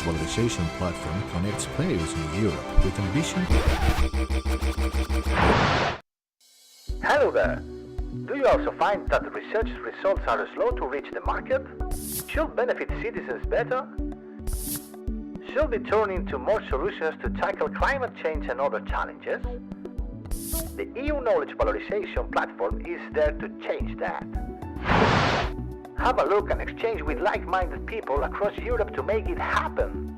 Knowledge Valorisation platform connects players in Europe with ambition. Hello there! Do you also find that the research results are slow to reach the market? Should benefit citizens better? Should we turn into more solutions to tackle climate change and other challenges? The EU Knowledge Valorisation platform is there to change that. Have a look and exchange with like-minded people across Europe to make it happen.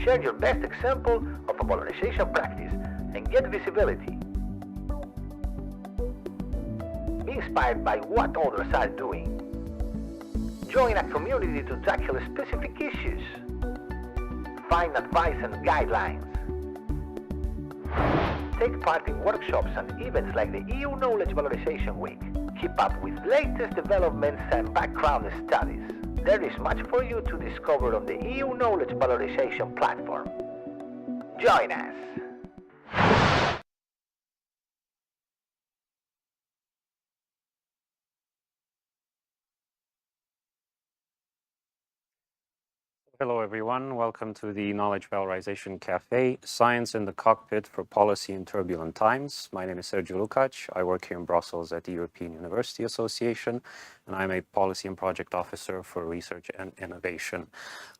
Share your best example of a valorization practice and get visibility. Be inspired by what others are doing. Join a community to tackle specific issues. Find advice and guidelines. Take part in workshops and events like the EU Knowledge Valorization Week. Keep up with latest developments and background studies. There is much for you to discover on the EU Knowledge Valorization platform. Join us! Hello everyone, welcome to the Knowledge Valorisation Café, Science in the Cockpit for Policy in Turbulent Times. My name is Sergiu Lukac. I work here in Brussels at the European University Association, and I'm a Policy and Project Officer for Research and Innovation.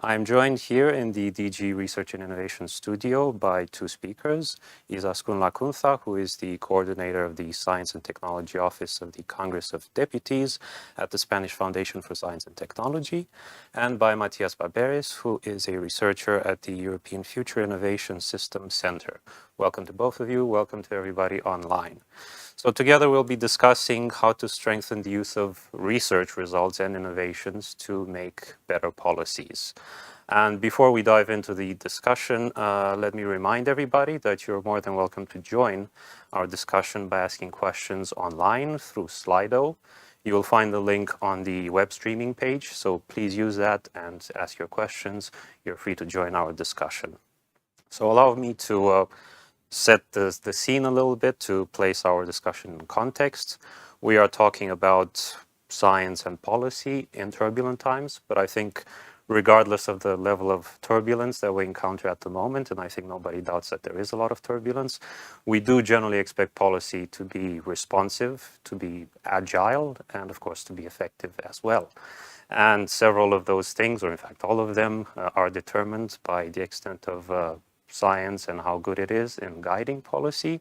I'm joined here in the DG Research and Innovation studio by two speakers, Izaskun Lacunza, who is the coordinator of the Science and Technology Office of the Congress of Deputies at the Spanish Foundation for Science and Technology, and by Matias Barberis, who is a researcher at the European Future Innovation Systems Center. Welcome to both of you. Welcome to everybody online. So together we'll be discussing how to strengthen the use of research results and innovations to make better policies. And before we dive into the discussion, let me remind everybody that you're more than welcome to join our discussion by asking questions online through Slido. You will find the link on the web streaming page, so please use that and ask your questions. You're free to join our discussion. So allow me to set the scene a little bit to place our discussion in context. We are talking about science and policy in turbulent times, but I think regardless of the level of turbulence that we encounter at the moment, and I think nobody doubts that there is a lot of turbulence, we do generally expect policy to be responsive, to be agile, and of course to be effective as well. And several of those things, or in fact all of them, are determined by the extent of science and how good it is in guiding policy,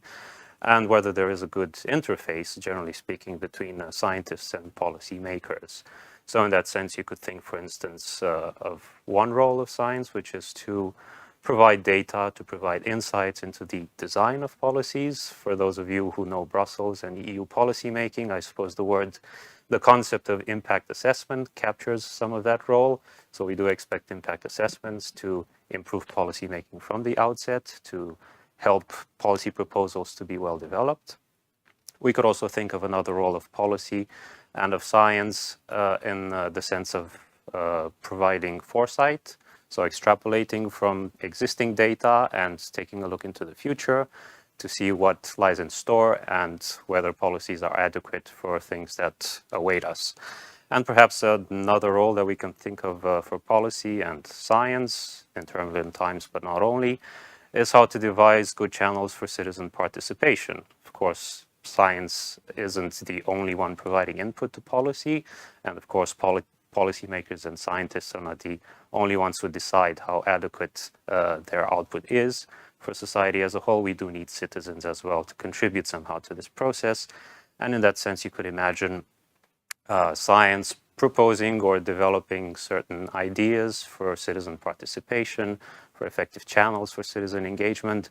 and whether there is a good interface, generally speaking, between scientists and policy makers. So in that sense, you could think, for instance, of one role of science, which is to provide data, to provide insights into the design of policies. For those of you who know Brussels and EU policy making, I suppose the concept of impact assessment captures some of that role. So we do expect impact assessments to improve policy making from the outset, to help policy proposals to be well developed. We could also think of another role of policy and of science in the sense of providing foresight, so extrapolating from existing data and taking a look into the future to see what lies in store and whether policies are adequate for things that await us. And perhaps another role that we can think of for policy and science in turbulent times, but not only, is how to devise good channels for citizen participation. Of course, science isn't the only one providing input to policy, and of course policymakers and scientists are not the only ones who decide how adequate their output is. For society as a whole, we do need citizens as well to contribute somehow to this process, and in that sense you could imagine science proposing or developing certain ideas for citizen participation, for effective channels for citizen engagement.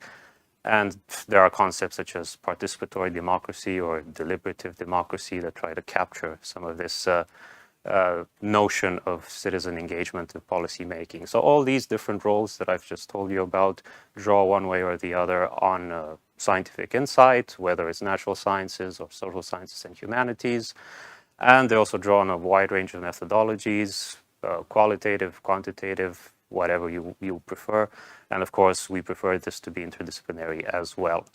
And there are concepts such as participatory democracy or deliberative democracy that try to capture some of this notion of citizen engagement in policy making. So all these different roles that I've just told you about draw one way or the other on scientific insight, whether it's natural sciences or social sciences and humanities. And they also draw on a wide range of methodologies, qualitative, quantitative, whatever you prefer. And of course, we prefer this to be interdisciplinary as well.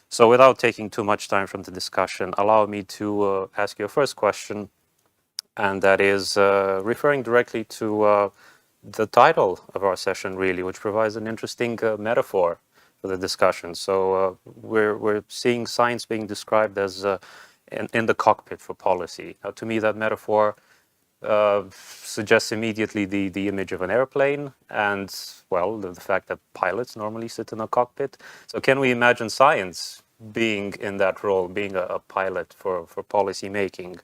So without taking too much time from the discussion, allow me to ask you a first question, and that is referring directly to the title of our session, really, which provides an interesting metaphor for the discussion. So we're seeing science being described as in the cockpit for policy. Now, to me, that metaphor suggests immediately the image of an airplane and, well, the fact that pilots normally sit in a cockpit. So can we imagine science being in that role, being a pilot for policy making?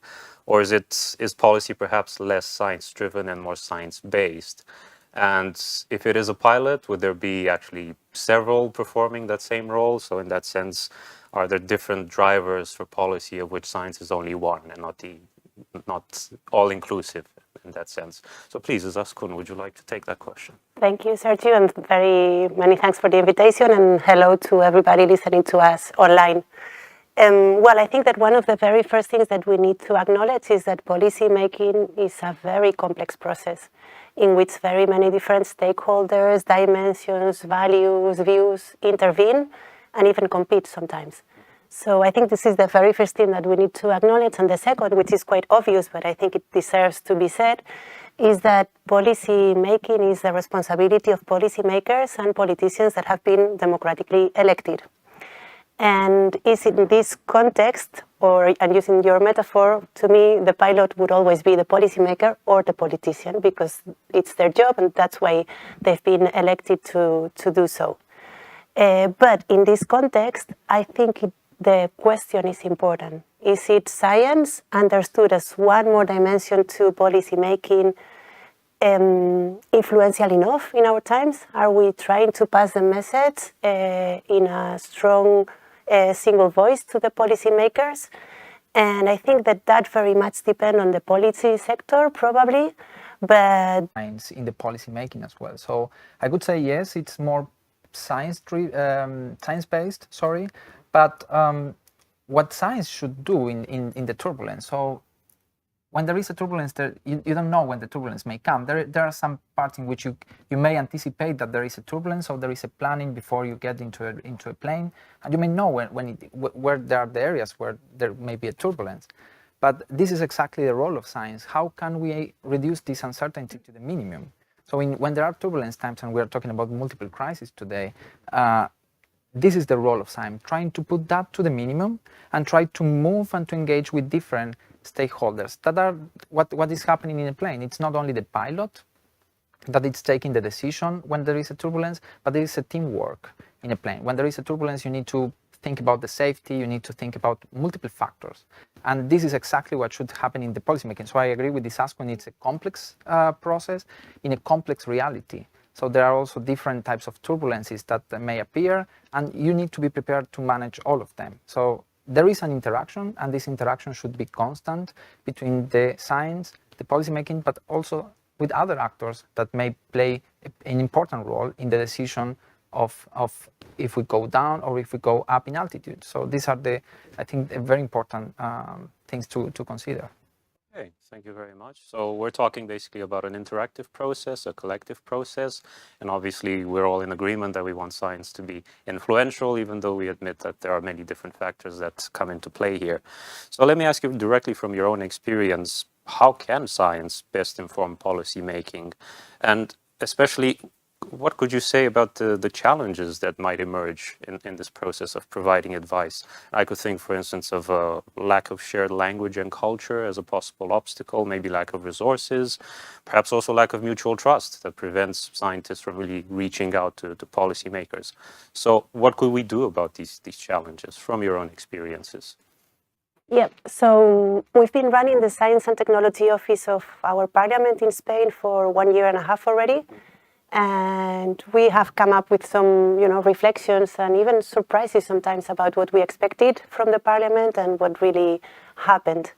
Or is policy perhaps less science-driven and more science-based? And if it is a pilot, would there be actually several performing that same role? So in that sense, are there different drivers for policy of which science is only one and not all-inclusive in that sense? So please, Izaskun, would you like to take that question? Thank you, Sergio, and very many thanks for the invitation, and hello to everybody listening to us online. Well, I think that one of the very first things that we need to acknowledge is that policy making is a very complex process in which very many different stakeholders, dimensions, values, views intervene and even compete sometimes. So I think this is the very first thing that we need to acknowledge. And the second, which is quite obvious, but I think it deserves to be said, is that policy making is the responsibility of policymakers and politicians that have been democratically elected. And is in this context, and using your metaphor, to me, the pilot would always be the policymaker or the politician, because it's their job and that's why they've been elected to do so. But in this context, I think the question is important. Is it science understood as one more dimension to policy making influential enough in our times? Are we trying to pass the message in a strong single voice to the policymakers? And I think that very much depends on the policy sector, probably, but science in the policy making as well. So I could say yes, it's more science-based, but what science should do in the turbulence. So when there is a turbulence, you don't know when the turbulence may come. There are some parts in which you may anticipate that there is a turbulence, or there is a planning before you get into a plane, and you may know where there are the areas where there may be a turbulence. But this is exactly the role of science. How can we reduce this uncertainty to the minimum? So when there are turbulence times, and we are talking about multiple crises today, this is the role of science, trying to put that to the minimum and try to move and to engage with different stakeholders. That are what is happening in a plane. It's not only the pilot that is taking the decision when there is a turbulence, but there is a teamwork in a plane. When there is a turbulence, you need to think about the safety, you need to think about multiple factors. And this is exactly what should happen in the policymaking. So I agree with Izaskun, it's a complex process in a complex reality. So there are also different types of turbulences that may appear, and you need to be prepared to manage all of them. So there is an interaction, and this interaction should be constant between the science, the policymaking, but also with other actors that may play an important role in the decision of if we go down or if we go up in altitude. So these are I think, very important things to consider. Okay, thank you very much. So we're talking basically about an interactive process, a collective process, and obviously we're all in agreement that we want science to be influential, even though we admit that there are many different factors that come into play here. So let me ask you directly from your own experience, how can science best inform policy making? And especially, what could you say about the challenges that might emerge in this process of providing advice? I could think, for instance, of a lack of shared language and culture as a possible obstacle, maybe lack of resources, perhaps also lack of mutual trust that prevents scientists from really reaching out to policymakers. So what could we do about these challenges from your own experiences? Yeah, so we've been running the Science and Technology Office of our parliament in Spain for 1.5 years already. And we have come up with some, reflections and even surprises sometimes about what we expected from the parliament and what really happened.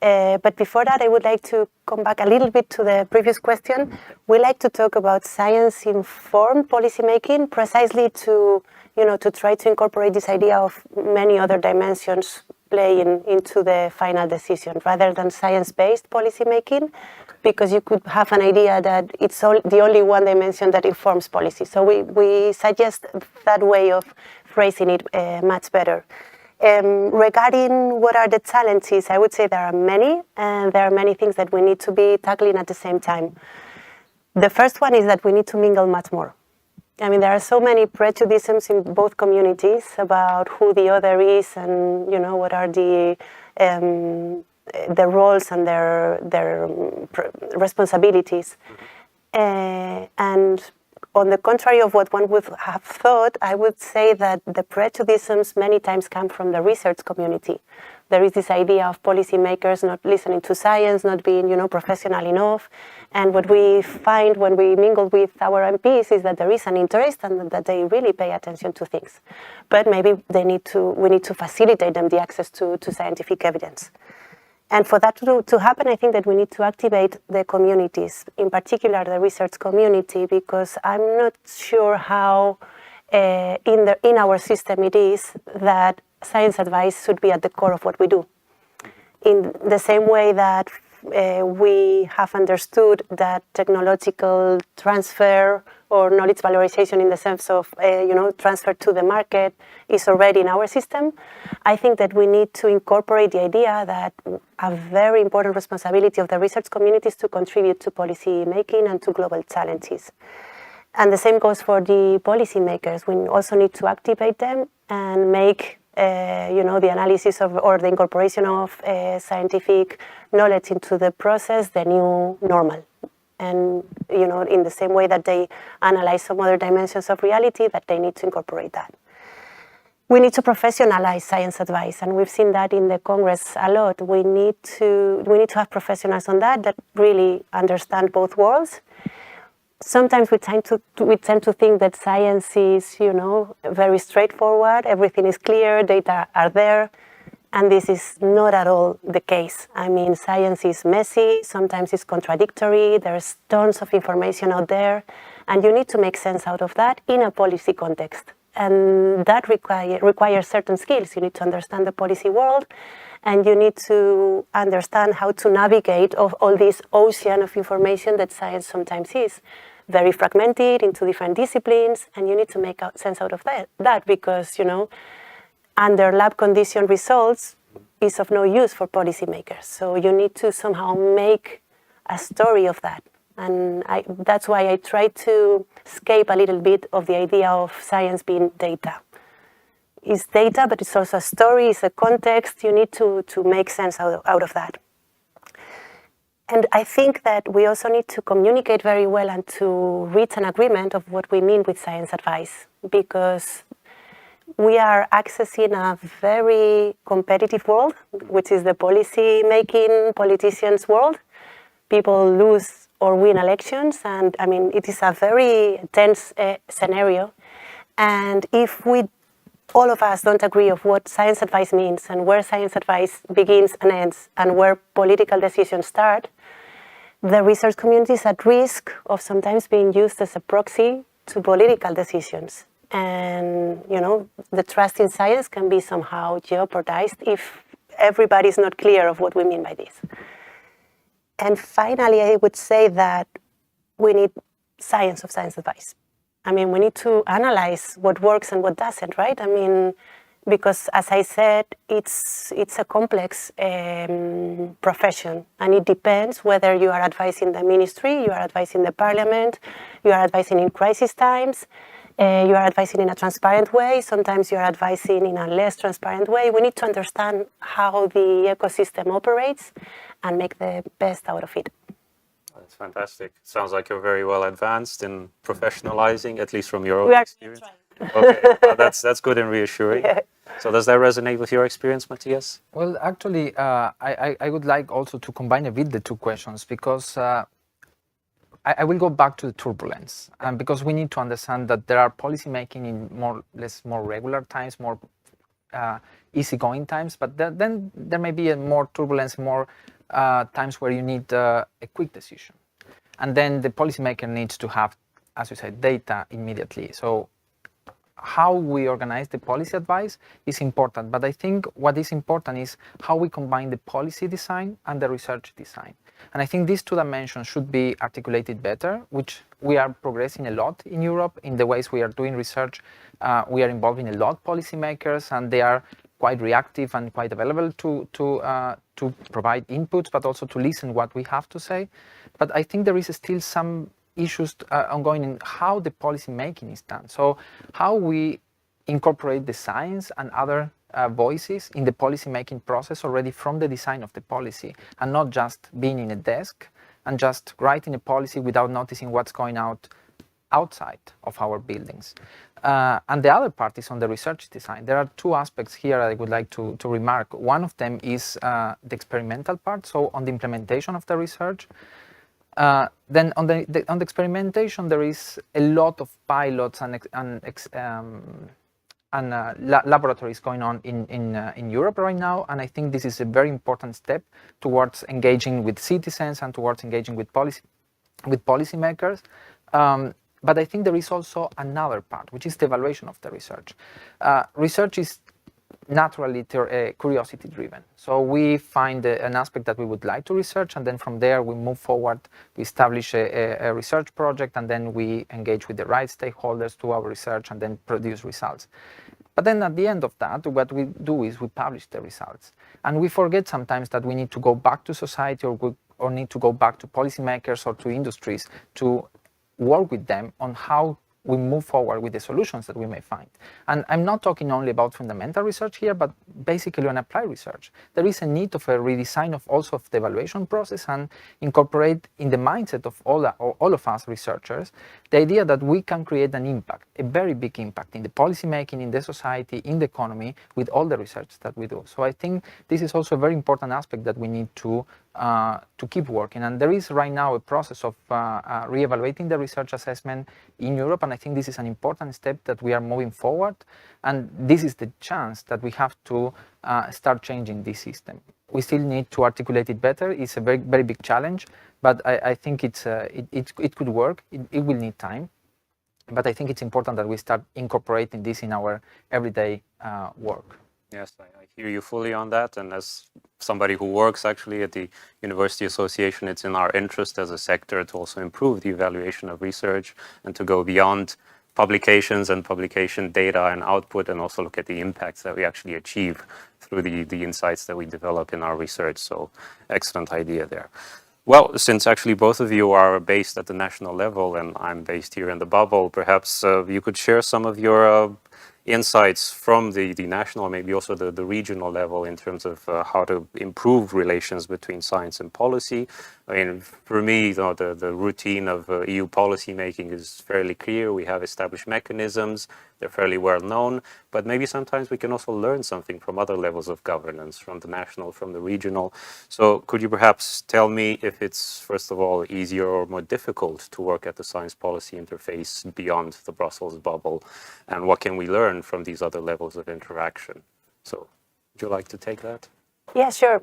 But before that, I would like to come back a little bit to the previous question. We like to talk about science-informed policymaking, precisely to try to incorporate this idea of many other dimensions playing into the final decision, rather than science-based policymaking, because you could have an idea that it's the only one dimension that informs policy. So we suggest that way of phrasing it much better. Regarding what are the challenges, I would say there are many, and there are many things that we need to be tackling at the same time. The first one is that we need to mingle much more. I mean, there are so many prejudices in both communities about who the other is and, what are the roles and their responsibilities. And on the contrary of what one would have thought, I would say that the prejudices many times come from the research community. There is this idea of policymakers not listening to science, not being, professional enough. And what we find when we mingle with our MPs is that there is an interest and that they really pay attention to things. But maybe we need to facilitate them the access to scientific evidence. And for that to happen, I think that we need to activate the communities, in particular the research community, because I'm not sure how in our system it is that science advice should be at the core of what we do. In the same way that we have understood that technological transfer or knowledge valorization in the sense of transfer to the market is already in our system, I think that we need to incorporate the idea that a very important responsibility of the research community is to contribute to policy making and to global challenges. And the same goes for the policymakers. We also need to activate them and make the analysis of or the incorporation of scientific knowledge into the process the new normal. And in the same way that they analyze some other dimensions of reality, that they need to incorporate that. We need to professionalize science advice, and we've seen that in the Congress a lot. We need to have professionals on that really understand both worlds. Sometimes we tend to think that science is, very straightforward. Everything is clear, data are there, and this is not at all the case. I mean, science is messy. Sometimes it's contradictory. There's tons of information out there, and you need to make sense out of that in a policy context. And that requires certain skills. You need to understand the policy world, and you need to understand how to navigate of all this ocean of information that science sometimes is. Very fragmented into different disciplines, and you need to make sense out of that because, under lab condition results is of no use for policymakers. So you need to somehow make a story of that. And that's why I try to escape a little bit of the idea of science being data. It's data, but it's also a story, it's a context. You need to make sense out of that. And I think that we also need to communicate very well and to reach an agreement of what we mean with science advice, because we are accessing a very competitive world, which is the policy-making politicians' world. People lose or win elections, and I mean, it is a very tense scenario. And if all of us don't agree of what science advice means and where science advice begins and ends and where political decisions start, the research community is at risk of sometimes being used as a proxy to political decisions. And, the trust in science can be somehow jeopardized if everybody is not clear of what we mean by this. And finally, I would say that we need science of science advice. I mean, we need to analyze what works and what doesn't, right? I mean, because as I said, it's a complex profession, and it depends whether you are advising the ministry, you are advising the parliament, you are advising in crisis times, you are advising in a transparent way, sometimes you are advising in a less transparent way. We need to understand how the ecosystem operates and make the best out of it. That's fantastic. Sounds like you're very well advanced in professionalizing, at least from your own experience. Okay, well, that's good and reassuring. Yeah. So does that resonate with your experience, Matthias? Well, actually, I would like also to combine a bit the two questions, because I will go back to the turbulence, because we need to understand that there are policy making in more regular times, more easygoing times, but then there may be a more turbulence, more times where you need a quick decision. And then the policymaker needs to have, as you said, data immediately. So how we organize the policy advice is important, but I think what is important is how we combine the policy design and the research design. And I think these two dimensions should be articulated better, which we are progressing a lot in Europe in the ways we are doing research. We are involving a lot policymakers, and they are quite reactive and quite available to provide inputs, but also to listen what we have to say. But I think there is still some issues ongoing in how the policy making is done. So how we incorporate the science and other voices in the policy making process already from the design of the policy, and not just being in a desk and just writing a policy without noticing what's going outside of our buildings. And the other part is on the research design. There are two aspects here I would like to remark. One of them is the experimental part, so on the implementation of the research. Then on the experimentation, there is a lot of pilots and laboratories going on in Europe right now, and I think this is a very important step towards engaging with citizens and towards engaging with policymakers. But I think there is also another part, which is the evaluation of the research. Research is naturally curiosity driven. So we find an aspect that we would like to research, and then from there we move forward, we establish a research project, and then we engage with the right stakeholders to our research and then produce results. But then at the end of that, what we do is we publish the results. And we forget sometimes that we need to go back to society or need to go back to policymakers or to industries to work with them on how we move forward with the solutions that we may find. And I'm not talking only about fundamental research here, but basically on applied research. There is a need of a redesign of also of the evaluation process and incorporate in the mindset of all of us researchers, the idea that we can create an impact, a very big impact in the policy making, in the society, in the economy, with all the research that we do. So I think this is also a very important aspect that we need to keep working. And there is right now a process of re-evaluating the research assessment in Europe, and I think this is an important step that we are moving forward, and this is the chance that we have to start changing this system. We still need to articulate it better. It's a very, very big challenge, but I think it could work. It will need time, but I think it's important that we start incorporating this in our everyday work. Yes, I hear you fully on that. And as somebody who works actually at the University Association, it's in our interest as a sector to also improve the evaluation of research and to go beyond publications and publication data and output, and also look at the impacts that we actually achieve through the insights that we develop in our research. So excellent idea there. Well, since actually both of you are based at the national level and I'm based here in the bubble, perhaps you could share some of your insights from the national, maybe also the regional level, in terms of how to improve relations between science and policy. I mean, for me, the routine of EU policy making is fairly clear. We have established mechanisms. They're fairly well known, but maybe sometimes we can also learn something from other levels of governance, from the national, from the regional. So could you perhaps tell me if it's, first of all, easier or more difficult to work at the science policy interface beyond the Brussels bubble, and what can we learn from these other levels of interaction? So would you like to take that? Yeah, sure.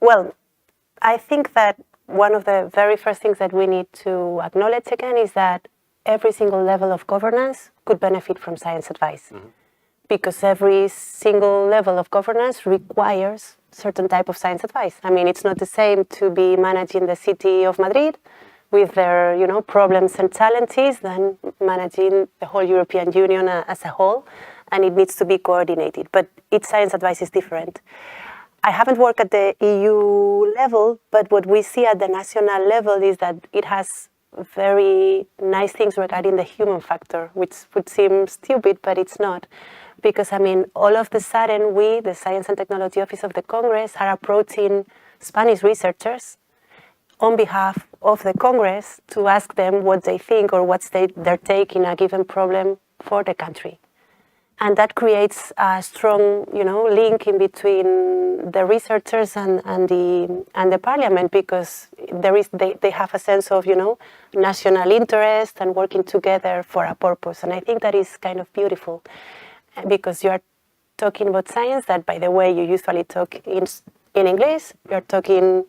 Well, I think that one of the very first things that we need to acknowledge again is that every single level of governance could benefit from science advice, because every single level of governance requires certain type of science advice. I mean, it's not the same to be managing the city of Madrid with their, problems and challenges than managing the whole European Union as a whole, and it needs to be coordinated. But each science advice is different. I haven't worked at the EU level, but what we see at the national level is that it has very nice things regarding the human factor, which would seem stupid, but it's not. Because, I mean, all of a sudden we, the Science and Technology Office of the Congress, are approaching Spanish researchers on behalf of the Congress to ask them what they think or what's their take in a given problem for the country. And that creates a strong, link in between the researchers and the parliament, because they have a sense of, national interest and working together for a purpose. And I think that is kind of beautiful, because you are talking about science that, by the way, you usually talk in English. You're talking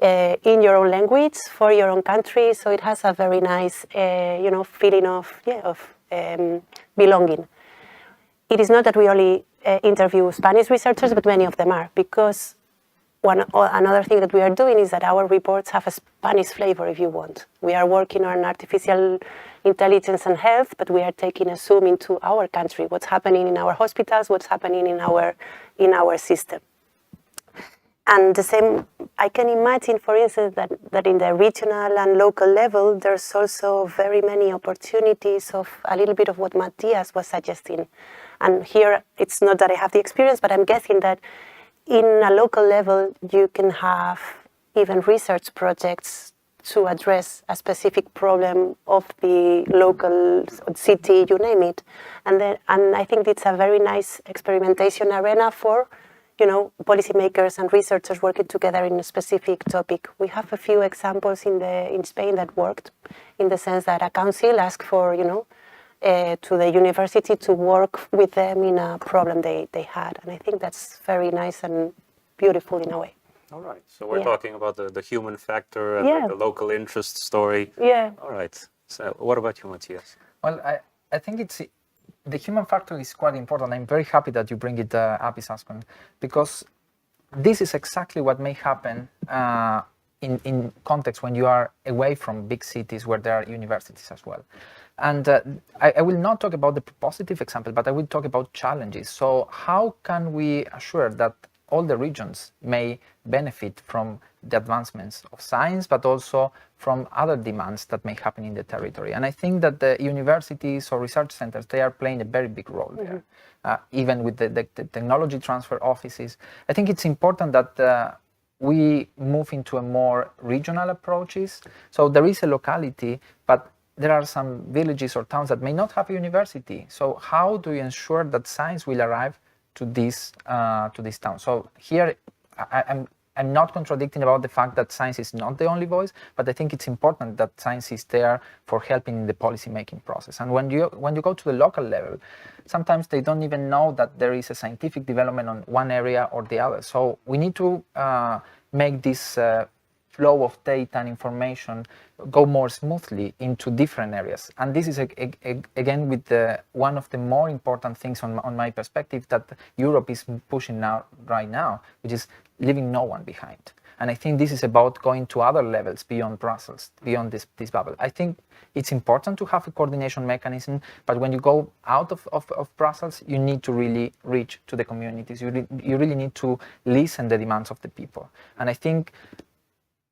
in your own language for your own country. So it has a very nice, feeling of belonging. It is not that we only interview Spanish researchers, but many of them are, because another thing that we are doing is that our reports have a Spanish flavor, if you want. We are working on artificial intelligence and health, but we are taking a zoom into our country, what's happening in our hospitals, what's happening in our system. And the same I can imagine, for instance, that in the regional and local level, there's also very many opportunities of a little bit of what Matthias was suggesting. And here, it's not that I have the experience, but I'm guessing that in a local level, you can have even research projects to address a specific problem of the local city, you name it. And I think it's a very nice experimentation arena for policymakers and researchers working together in a specific topic. We have a few examples in Spain that worked, in the sense that a council asked for, to the university to work with them in a problem they had. And I think that's very nice and beautiful in a way. All right. So we're talking about the human factor and the local interest story. Yeah. All right. So what about you, Matthias? Well, I think the human factor is quite important. I'm very happy that you bring it up, Isaskun, because this is exactly what may happen in context when you are away from big cities where there are universities as well. And I will not talk about the positive example, but I will talk about challenges. So how can we assure that all the regions may benefit from the advancements of science, but also from other demands that may happen in the territory? And I think that the universities or research centers, they are playing a very big role there. Even with the technology transfer offices, I think it's important that we move into a more regional approaches. So there is a locality, but there are some villages or towns that may not have a university. So how do you ensure that science will arrive to this town? So here I'm not contradicting about the fact that science is not the only voice, but I think it's important that science is there for helping in the policy making process. And when you go to the local level, sometimes they don't even know that there is a scientific development on one area or the other. So we need to make this flow of data and information go more smoothly into different areas. And this is again with one of the more important things on my perspective that Europe is pushing right now, which is leaving no one behind. And I think this is about going to other levels beyond Brussels, beyond this bubble. I think it's important to have a coordination mechanism, but when you go out of Brussels, you need to really reach to the communities. You really need to listen to the demands of the people. And I think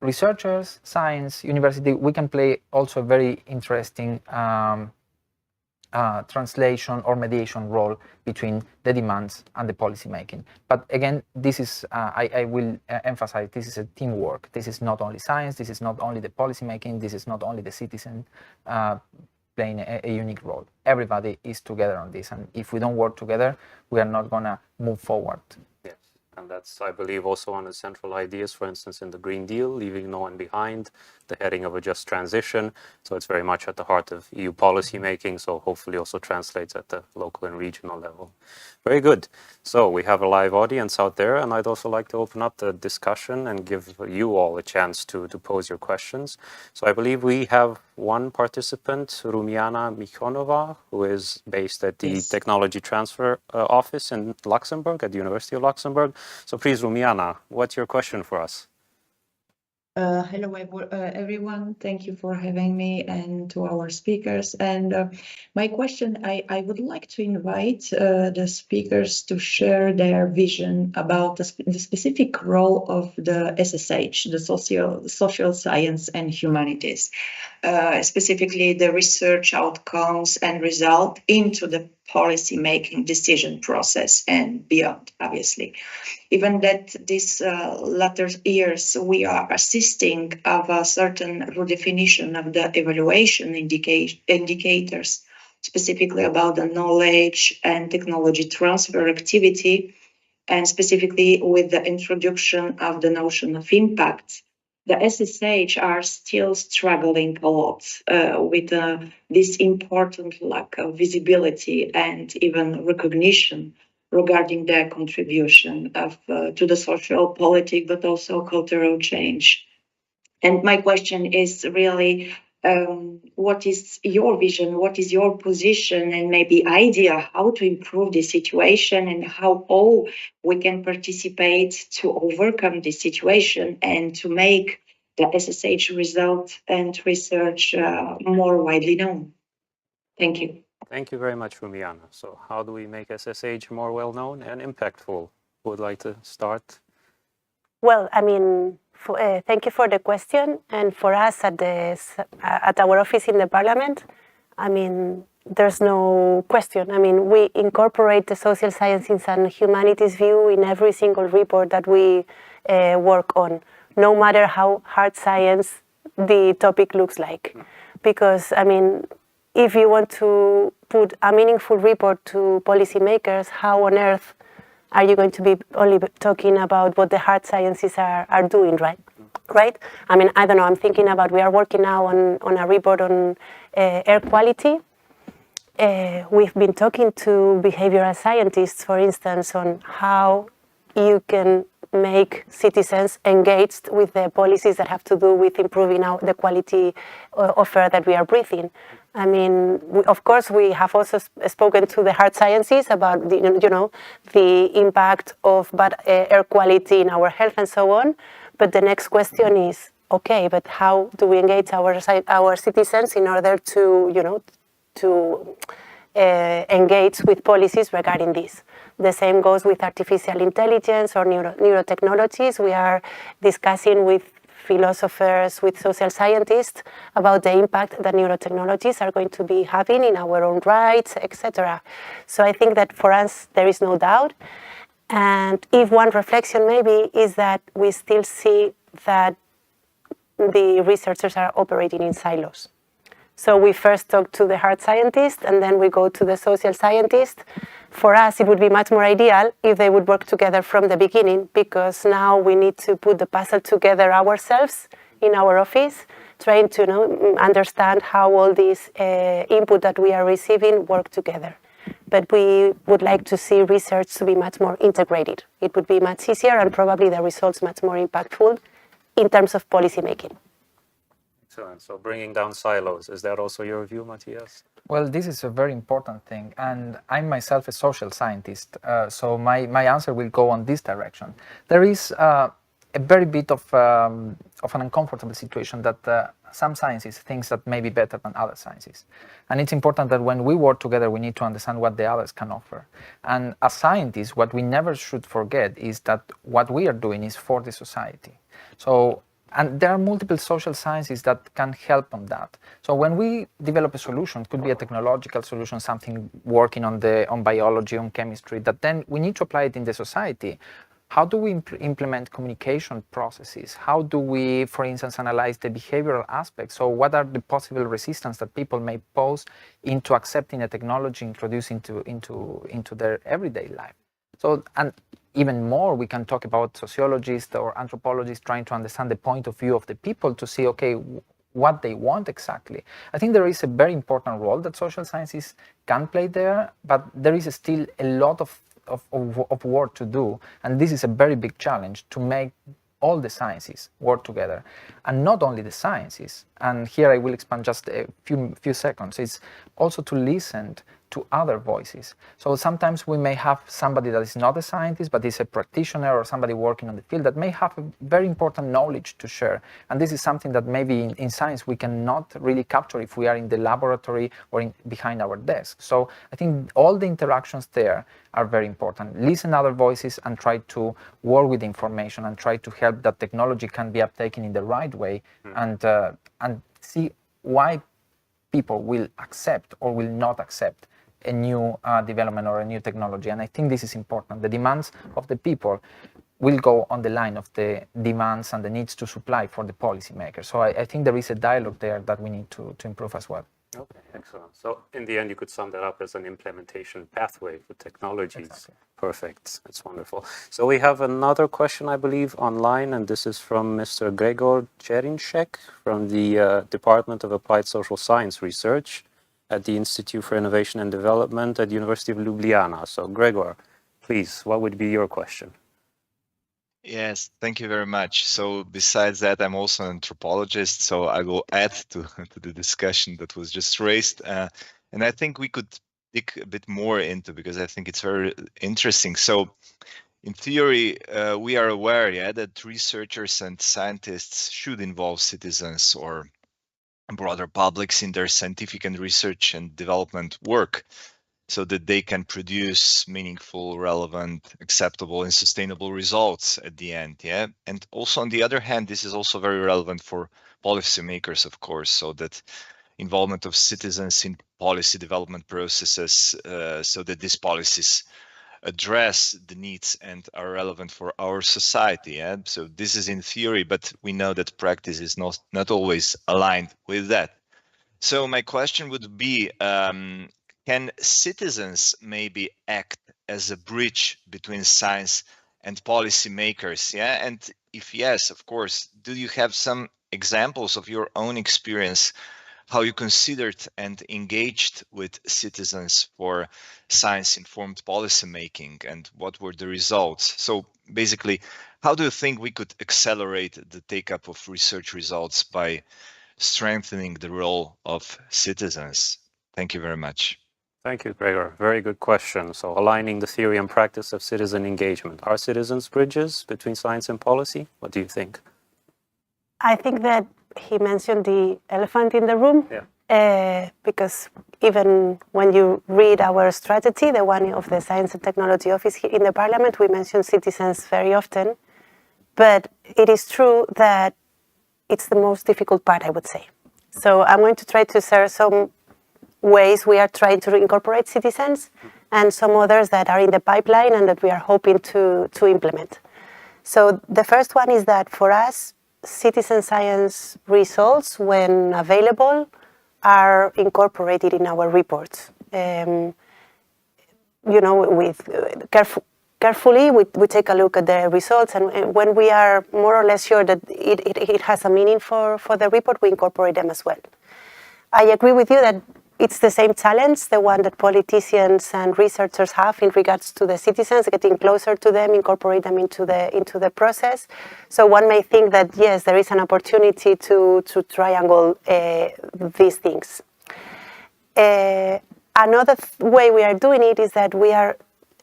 researchers, science, university, we can play also a very interesting translation or mediation role between the demands and the policy making. But again, this is, I will emphasize, this is a teamwork. This is not only science, this is not only the policy making, this is not only the citizen playing a unique role. Everybody is together on this, and if we don't work together, we are not gonna move forward. Yes, and that's, I believe, also one of the central ideas, for instance, in the Green Deal, leaving no one behind, the heading of a just transition. So it's very much at the heart of EU policy making, so hopefully also translates at the local and regional level. Very good. So we have a live audience out there, and I'd also like to open up the discussion and give you all a chance to pose your questions. So I believe we have one participant, Rumiana Mikhonova, who is based at the Technology Transfer Office in Luxembourg, at the University of Luxembourg. So please, Rumiana, what's your question for us? Hello, everyone. Thank you for having me and to our speakers. And my question, I would like to invite the speakers to share their vision about the specific role of the SSH, the social science and humanities, specifically the research outcomes and result into the policy-making decision process and beyond, obviously. Even that these latter years, we are assisting of a certain redefinition of the evaluation indicators, specifically about the knowledge and technology transfer activity, and specifically with the introduction of the notion of impact. The SSH are still struggling a lot with this important lack of visibility and even recognition regarding their contribution to the social, politic, but also cultural change. And my question is really, what is your vision? What is your position and maybe idea how to improve the situation and how all we can participate to overcome this situation and to make the SSH result and research more widely known? Thank you. Thank you very much, Rumiana. So how do we make SSH more well-known and impactful? Who would like to start? Well, I mean, Thank you for the question. And for us at our office in the Parliament, I mean, there's no question. I mean, we incorporate the social sciences and humanities view in every single report that we work on, no matter how hard science the topic looks like. Because, I mean, if you want to put a meaningful report to policymakers, how on earth are you going to be only talking about what the hard sciences are doing, right? Right? I mean, I don't know, I'm thinking about, we are working now on a report on air quality. We've been talking to behavioral scientists, for instance, on how you can make citizens engaged with the policies that have to do with improving the quality of air that we are breathing. I mean, of course, we have also spoken to the hard sciences about the impact of bad air quality in our health and so on. But the next question is, okay, but how do we engage our citizens in order to engage with policies regarding this? The same goes with artificial intelligence or neurotechnologies. We are discussing with philosophers, with social scientists about the impact that neurotechnologies are going to be having in our own rights, etc. So I think that for us, there is no doubt. And if one reflection maybe is that we still see that the researchers are operating in silos. So we first talk to the hard scientists and then we go to the social scientists. For us, it would be much more ideal if they would work together from the beginning, because now we need to put the puzzle together ourselves in our office, trying to understand how all this input that we are receiving work together. But we would like to see research to be much more integrated. It would be much easier and probably the results much more impactful in terms of policy making. Excellent. So bringing down silos, is that also your view, Matthias? Well, this is a very important thing, and I'm myself a social scientist, so my answer will go on this direction. There is a very bit of an uncomfortable situation that some sciences think that may be better than other sciences. And it's important that when we work together, we need to understand what the others can offer. And as scientists, what we never should forget is that what we are doing is for the society. And there are multiple social sciences that can help on that. So when we develop a solution, it could be a technological solution, something working on biology, on chemistry, that then we need to apply it in the society. How do we implement communication processes? How do we, for instance, analyze the behavioral aspects? So what are the possible resistance that people may pose into accepting a technology introduced into their everyday life? So, and even more, we can talk about sociologists or anthropologists trying to understand the point of view of the people to see, okay, what they want exactly. I think there is a very important role that social sciences can play there, but there is still a lot of work to do, and this is a very big challenge to make all the sciences work together, and not only the sciences. And here I will expand just a few seconds. It's also to listen to other voices. So sometimes we may have somebody that is not a scientist, but is a practitioner or somebody working on the field that may have a very important knowledge to share. And this is something that maybe in science we cannot really capture if we are in the laboratory or behind our desk. So I think all the interactions there are very important. Listen to other voices and try to work with information and try to help that technology can be uptaken in the right way, and see why people will accept or will not accept a new development or a new technology. And I think this is important. The demands of the people will go on the line of the demands and the needs to supply for the policymakers. So I think there is a dialogue there that we need to improve as well. Okay, excellent. So in the end, you could sum that up as an implementation pathway for technologies. Exactly. Perfect. That's wonderful. So we have another question, I believe, online, and this is from Mr. Gregor Cherinchek from the Department of Applied Social Science Research at the Institute for Innovation and Development at the University of Ljubljana. So Gregor, please, what would be your question? Yes, thank you very much. So besides that, I'm also an anthropologist, so I will add to the discussion that was just raised. And I think we could dig a bit more into, because I think it's very interesting. So in theory, we are aware, that researchers and scientists should involve citizens or broader publics in their scientific and research and development work. so that they can produce meaningful, relevant, acceptable, and sustainable results at the end. Yeah. And also, on the other hand, this is also very relevant for policymakers, of course, so that involvement of citizens in policy development processes, so that these policies address the needs and are relevant for our society. Yeah? So this is in theory, but we know that practice is not always aligned with that. So my question would be, can citizens maybe act as a bridge between science and policymakers? Yeah, and if yes, of course, do you have some examples of your own experience, how you considered and engaged with citizens for science-informed policymaking, and what were the results? So basically, how do you think we could accelerate the take-up of research results by strengthening the role of citizens? Thank you very much. Thank you, Gregor. Very good question. So aligning the theory and practice of citizen engagement. Are citizens bridges between science and policy? What do you think? I think that he mentioned the elephant in the room, because even when you read our strategy, the one of the Science and Technology Office here in the Parliament, we mention citizens very often. But it is true that it's the most difficult part, I would say. So I'm going to try to share some ways we are trying to incorporate citizens and some others that are in the pipeline and that we are hoping to implement. So the first one is that for us, citizen science results, when available, are incorporated in our reports. With carefully, we take a look at the results, and when we are more or less sure that it has a meaning for the report, we incorporate them as well. I agree with you that it's the same challenge, the one that politicians and researchers have in regards to the citizens, getting closer to them, incorporate them into the process. So one may think that, yes, there is an opportunity to triangle these things. Another way we are doing it is that we are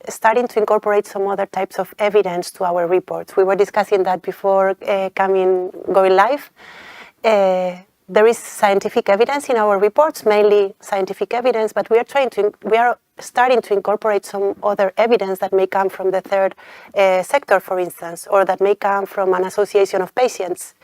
starting to incorporate some other types of evidence to our reports. We were discussing that before going live. There is scientific evidence in our reports, mainly scientific evidence, but we are starting to incorporate some other evidence that may come from the third sector, for instance, or that may come from an association of patients.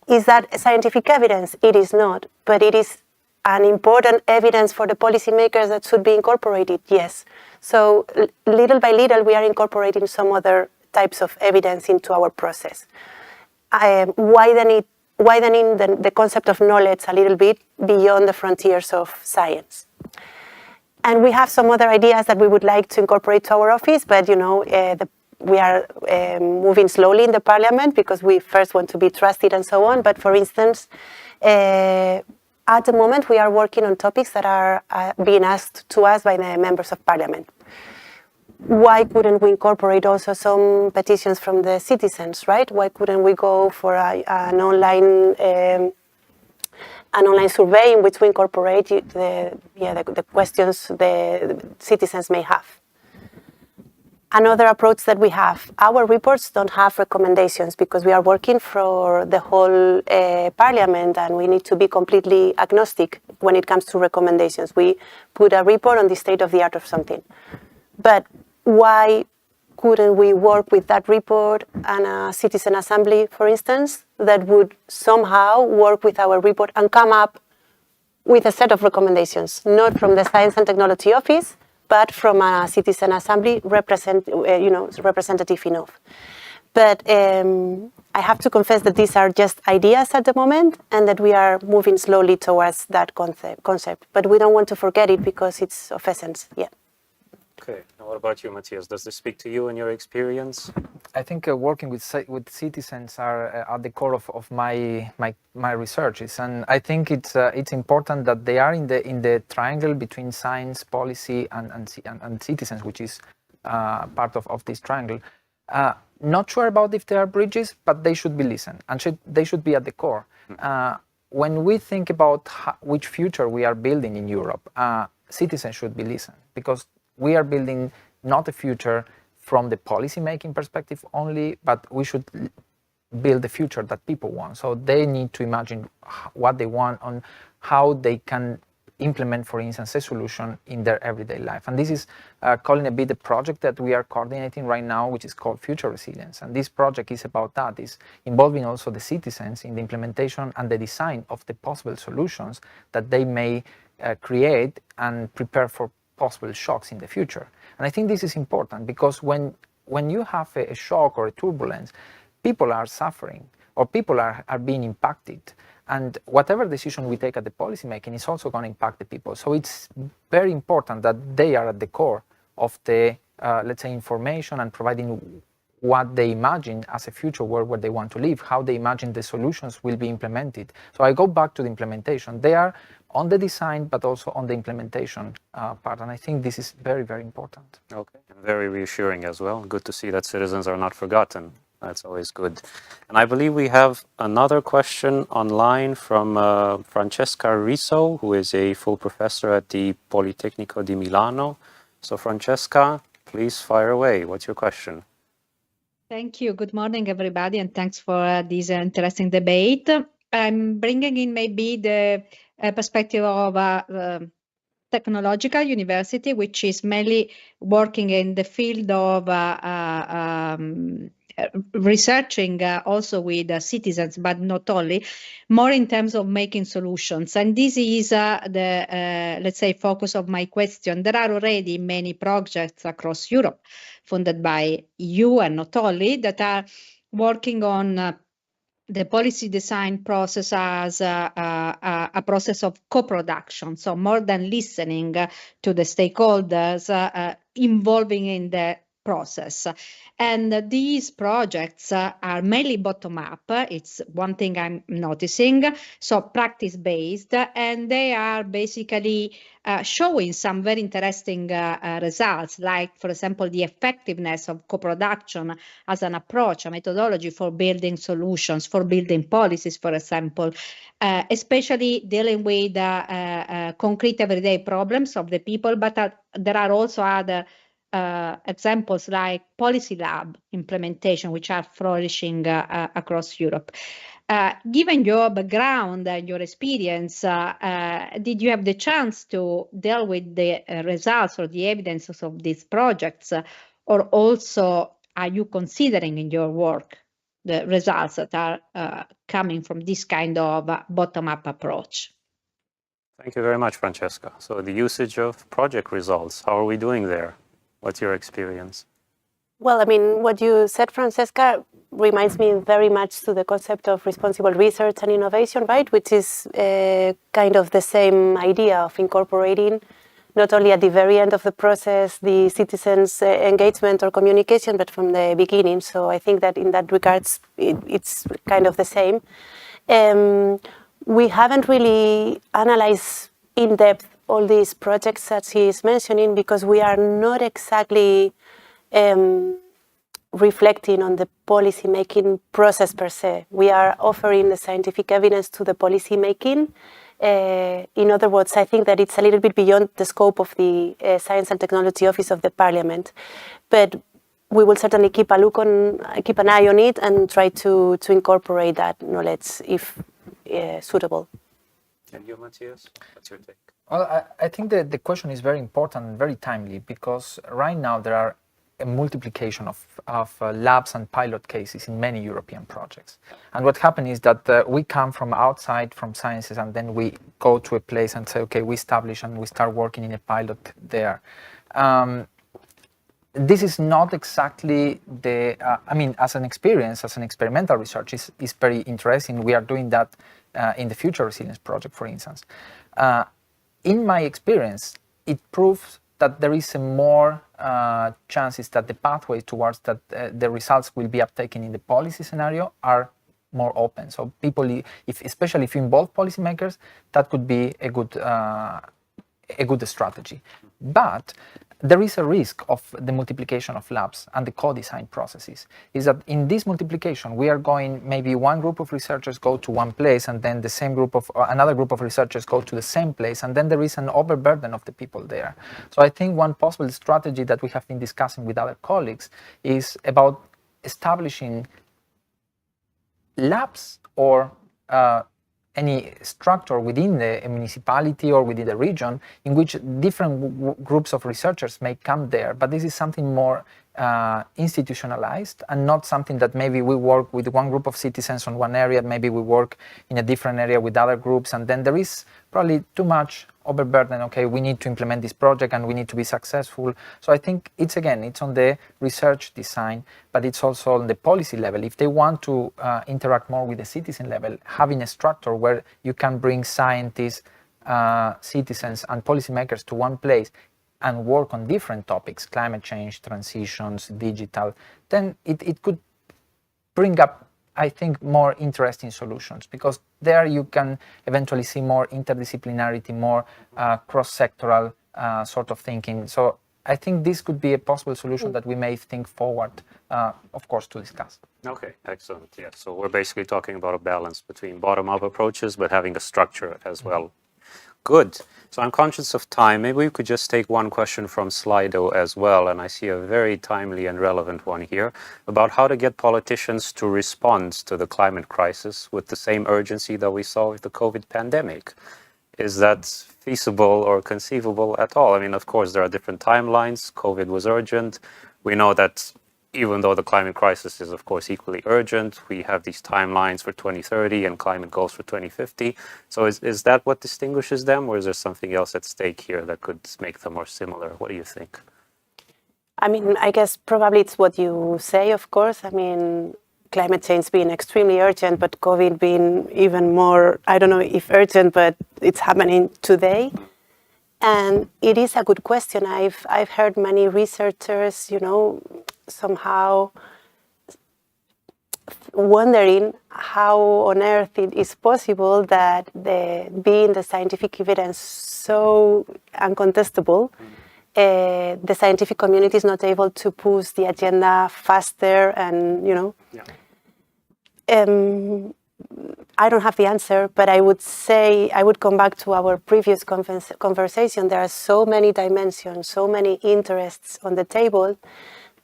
Is that scientific evidence? It is not, but it is an important evidence for the policymakers that should be incorporated, yes. So little by little, we are incorporating some other types of evidence into our process. Widening the concept of knowledge a little bit beyond the frontiers of science. And we have some other ideas that we would like to incorporate to our office, but we are moving slowly in the Parliament because we first want to be trusted and so on. But for instance, at the moment we are working on topics that are being asked to us by the members of Parliament. Why couldn't we incorporate also some petitions from the citizens, right? Why couldn't we go for an online survey in which we incorporate the questions the citizens may have? Another approach that we have, our reports don't have recommendations because we are working for the whole Parliament and we need to be completely agnostic when it comes to recommendations. We put a report on the state of the art of something. But why couldn't we work with that report and a citizen assembly, for instance, that would somehow work with our report and come up with a set of recommendations, not from the Science and Technology Office, but from a citizen assembly representative enough. But I have to confess that these are just ideas at the moment and that we are moving slowly towards that concept. But we don't want to forget it because it's of essence, yeah. Okay, and what about you, Matthias? Does this speak to you and your experience? I think working with citizens are at the core of my researches, and I think it's important that they are in the triangle between science, policy, and citizens, which is part of this triangle. Not sure about if they are bridges, but they should be listened, and they should be at the core. When we think about which future we are building in Europe, citizens should be listened, because we are building not a future from the policy-making perspective only, but we should build the future that people want. So they need to imagine what they want, on how they can implement, for instance, a solution in their everyday life. And this is calling a bit the project that we are coordinating right now, which is called Future Resilience. And this project is about that, is involving also the citizens in the implementation and the design of the possible solutions that they may create and prepare for possible shocks in the future. And I think this is important because when you have a shock or a turbulence, people are suffering or people are being impacted. And whatever decision we take at the policy making is also going to impact the people. So it's very important that they are at the core of the, let's say, information and providing what they imagine as a future world where they want to live, how they imagine the solutions will be implemented. So I go back to the implementation. They are on the design, but also on the implementation part. And I think this is very, very important. Okay, and very reassuring as well. Good to see that citizens are not forgotten. That's always good. And I believe we have another question online from Francesca Riso, who is a full professor at the Politecnico di Milano. So Francesca, please fire away. What's your question? Thank you. Good morning, everybody, and thanks for this interesting debate. I'm bringing in maybe the perspective of a technological university, which is mainly working in the field of researching also with citizens, but not only, more in terms of making solutions. And this is the, let's say, focus of my question. There are already many projects across Europe funded by EU and not only that are working on the policy design process as a process of co-production, so more than listening to the stakeholders involving in the process. And these projects are mainly bottom-up. It's one thing I'm noticing, so practice-based, and they are basically showing some very interesting results, like, for example, the effectiveness of co-production as an approach, a methodology for building solutions, for building policies, for example, especially dealing with concrete everyday problems of the people, but there are also other examples like policy lab implementation, which are flourishing across Europe. Given your background and your experience, did you have the chance to deal with the results or the evidences of these projects, or also are you considering in your work the results that are coming from this kind of bottom-up approach? Thank you very much, Francesca. So the usage of project results, how are we doing there? What's your experience? Well, I mean, what you said, Francesca, reminds me very much to the concept of responsible research and innovation, right? Which is kind of the same idea of incorporating not only at the very end of the process the citizens' engagement or communication, but from the beginning. So I think that in that regards, it's kind of the same. We haven't really analyzed in depth all these projects that he is mentioning because we are not exactly reflecting on the policy making process per se. We are offering the scientific evidence to the policy making. In other words, I think that it's a little bit beyond the scope of the Science and Technology Office of the Parliament, but we will certainly keep an eye on it and try to incorporate that knowledge if suitable. And you, Matthias, what's your take? Well, I think that the question is very important and very timely because right now there are a multiplication of labs and pilot cases in many European projects. And what happened is that we come from outside, from sciences, and then we go to a place and say, okay, we establish and we start working in a pilot there. This is not exactly the, I mean, as an experience, as an experimental research is very interesting. We are doing that in the Future Resilience project, for instance. In my experience, it proves that there is a more chances that the pathway towards that the results will be uptaken in the policy scenario are more open. So people, especially if you involve policymakers, that could be a good strategy. But there is a risk of the multiplication of labs and the co-design processes. Is that in this multiplication, we are going, maybe one group of researchers go to one place and then the same group of, another group of researchers go to the same place, and then there is an overburden of the people there. So I think one possible strategy that we have been discussing with other colleagues is about establishing labs or any structure within the municipality or within the region in which different groups of researchers may come there, but this is something more institutionalized and not something that maybe we work with one group of citizens on one area, maybe we work in a different area with other groups, and then there is probably too much overburden. Okay, we need to implement this project and we need to be successful. So I think it's on the research design, but it's also on the policy level. If they want to interact more with the citizen level, having a structure where you can bring scientists, citizens and policymakers to one place and work on different topics, climate change, transitions, digital, then it could bring up, I think, more interesting solutions, because there you can eventually see more interdisciplinarity, more cross-sectoral sort of thinking. So I think this could be a possible solution that we may think forward, of course, to discuss. Okay, excellent. Yeah, so we're basically talking about a balance between bottom-up approaches, but having a structure as well. Good. So I'm conscious of time. Maybe we could just take one question from Slido as well, and I see a very timely and relevant one here about how to get politicians to respond to the climate crisis with the same urgency that we saw with the COVID pandemic. Is that feasible or conceivable at all? I mean, of course, there are different timelines. COVID was urgent. We know that even though the climate crisis is, of course, equally urgent, we have these timelines for 2030 and climate goals for 2050. So is that what distinguishes them, or is there something else at stake here that could make them more similar? What do you think? I mean, I guess probably it's what you say, of course. I mean, climate change being extremely urgent, but COVID being even more, I don't know if urgent, but it's happening today. And it is a good question. I've heard many researchers, somehow wondering how on earth it is possible that being the scientific evidence so uncontestable, the scientific community is not able to push the agenda faster and, I don't have the answer, but I would say, I would come back to our previous conversation. There are so many dimensions, so many interests on the table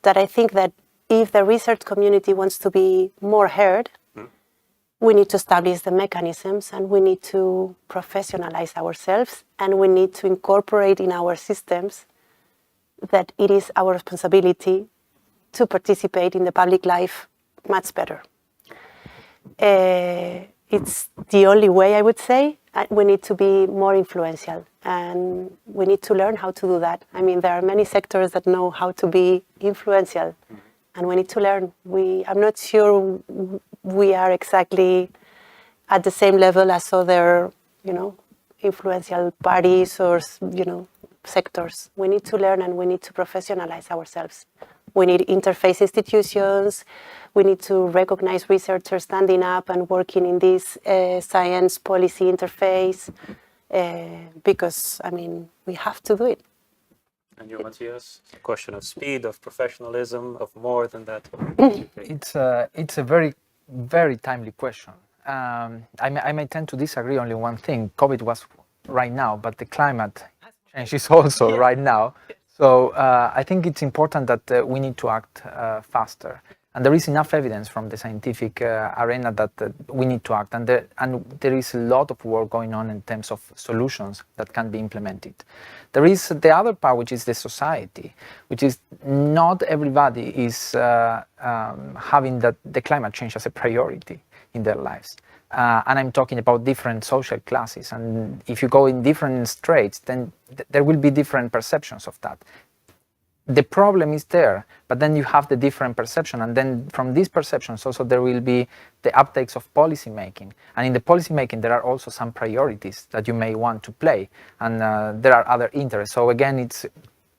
that I think that if the research community wants to be more heard, we need to establish the mechanisms and we need to professionalize ourselves and we need to incorporate in our systems that it is our responsibility to participate in the public life much better. It's the only way, I would say. We need to be more influential and we need to learn how to do that. I mean, there are many sectors that know how to be influential and we need to learn. I'm not sure we are exactly at the same level as other, influential parties or, sectors. We need to learn and we need to professionalize ourselves. We need interface institutions. We need to recognize researchers standing up and working in this science policy interface because, we have to do it. And you, Matthias, a question of speed, of professionalism, of more than that? It's a very, very timely question. I may tend to disagree only one thing. COVID was right now, but the climate change is also right now. So I think it's important that we need to act faster. And there is enough evidence from the scientific arena that we need to act. And there is a lot of work going on in terms of solutions that can be implemented. There is the other part, which is the society, which is not everybody is having the climate change as a priority in their lives. And I'm talking about different social classes. And if you go in different straits, then there will be different perceptions of that. The problem is there, but then you have the different perception. And then from these perceptions, also there will be the uptakes of policy making. And in the policy making, there are also some priorities that you may want to play. And there are other interests. So again,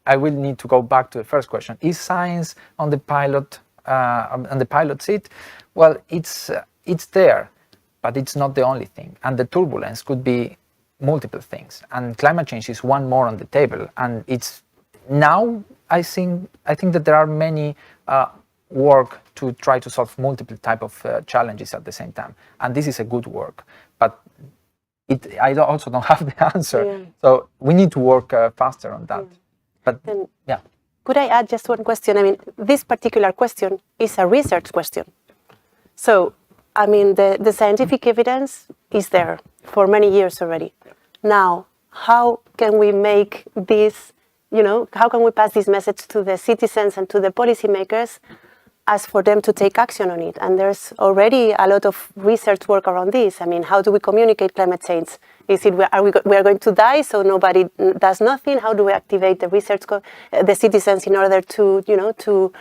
I will need to go back to the first question. Is science on the pilot seat? Well, it's there. But it's not the only thing. And the turbulence could be multiple things. And climate change is one more on the table. And it's now, I think that there are many work to try to solve multiple type of challenges at the same time. And this is a good work. But I also don't have the answer. Yeah. So we need to work faster on that. But yeah. Could I add just one question? This particular question is a research question. So, the scientific evidence is there for many years already. Now, how can we make this, how can we pass this message to the citizens and to the policymakers as for them to take action on it? And there's already a lot of research work around this. I mean, how do we communicate climate change? Is it we are going to die, so nobody does nothing? How do we activate the research, the citizens in order to, to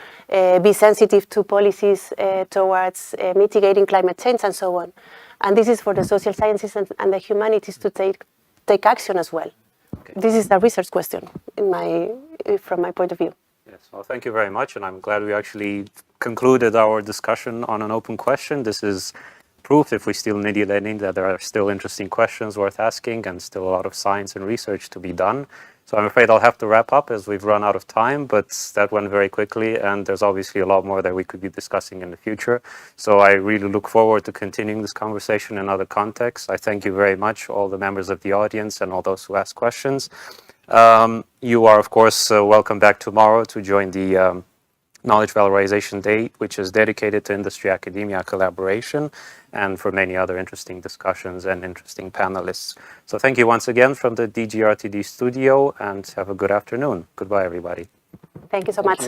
be sensitive to policies towards mitigating climate change and so on? And this is for the social sciences and the humanities to take action as well. Okay. This is a research question from my point of view. Yes, well, thank you very much, and I'm glad we actually concluded our discussion on an open question. This is proof, if we still need any, that there are still interesting questions worth asking and still a lot of science and research to be done. So I'm afraid I'll have to wrap up as we've run out of time, but that went very quickly, and there's obviously a lot more that we could be discussing in the future. So I really look forward to continuing this conversation in other contexts. I thank you very much, all the members of the audience and all those who asked questions. You are, of course, welcome back tomorrow to join the Knowledge Valorization Day, which is dedicated to industry-academia collaboration and for many other interesting discussions and interesting panelists. So thank you once again from the DGRTD studio, and have a good afternoon. Goodbye, everybody. Thank you so much.